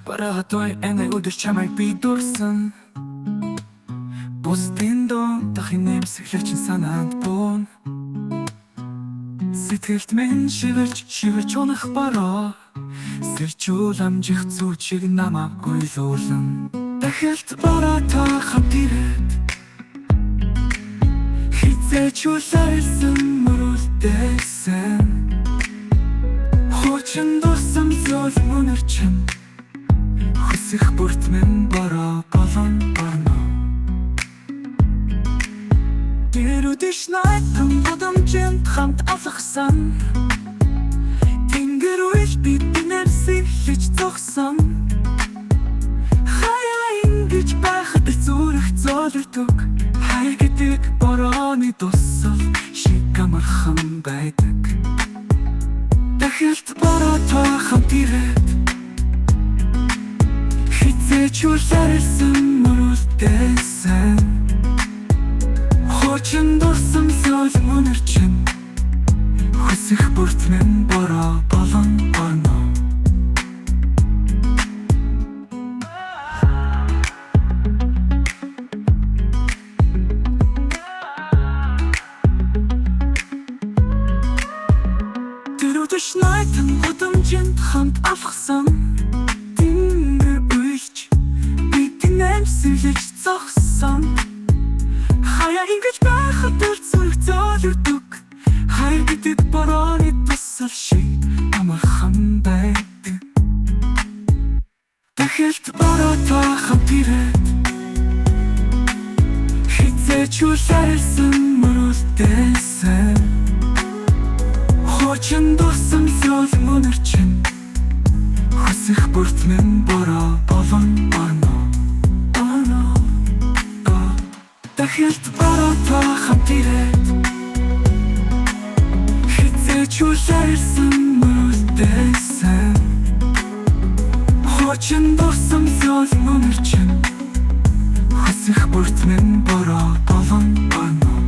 Para той enay udah chamay bidursan Бусдын дон дахин нэмсэглэж санаанд бун Сэтгэлд минь шивэрч унах бараа Сэрчүүл амжих зүүчиг намаагүй луулан Дахилт бараа та хамт ирээд Хизээч үлээрсэн мөрүүлдээсэн Хуучин дурсам зөөл мөнөрчэн Хүсэх бүрт минь бараа болон барна Гэрүүдэш найтан бодомжинд хамт алхсан Тэнгэр үйл биднээр сэлж зогсон Хаяа ингэж байхад зүрх зөөлөрдөг Хай гэдэг борооны дуссал шиг амархан байдаг Дахилт бараа та хамт ирээд Хизээч үлээрсэн мөрүүлдээсэн Хуучин дурсам зөөл мөнөрчэн Хүсэх бүрт минь бороо болон барна Тэрүүдэш найтан бодомжинд хамт алхсан Тэнгэр уйлж биднээр сэлж зогсон Хаяа ингэж байхад зүрх зөөлөрдөг Хай гэдэг борооны дуссал шиг амархан байдаг Дахилт бараа та хамт ирээд Хизээч үлээрсэн мөрүүлдээсэн Хуучин дурсам зөөл мөнөрчэн Хүсэх бүрт минь бороо болон барна Дахилт бараа та хамт ирээд Хизээч үлээрсэн мөрүүлдээсэн Хуучин дурсам зөөл мөнөрчэн Хүсэх бүрт минь бороо болон барна